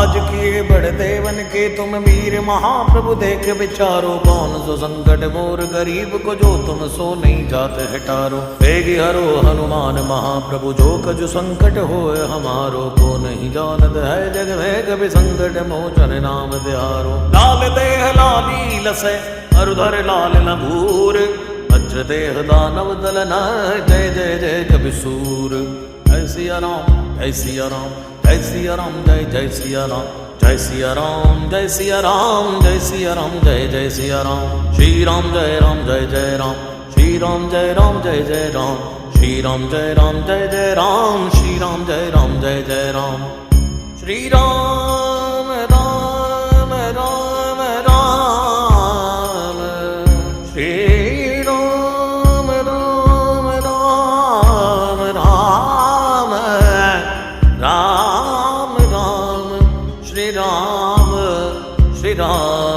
आज किए बड़े देवन के तुम वीर महाप्रभु, देख विचारो कौन सो संकट मोर गरीब को, जो तुम सो नहीं जाते हटारो। वेगी हरो हनुमान महाप्रभु, जो कजु संकट होए हमारो, को नहीं जानत है जग में कभी संकट मोचन नाम त्यारो। लाल देह लाली लसै अरुधर लाल न भूर, वज्र देह दानव दलन जय जय जय कवि सूर। जय सिया राम जय सिया राम जय सिया राम जय जय सिया राम, जय सिया राम जय सिया राम जय सिया राम जय जय सिया राम। श्री राम जय जय राम, श्री राम जय जय राम, श्री राम जय जय राम, श्री राम जय जय राम। श्री राम राम राम राम, श्री राम राम राम राम, राम राम श्री राम श्री राम।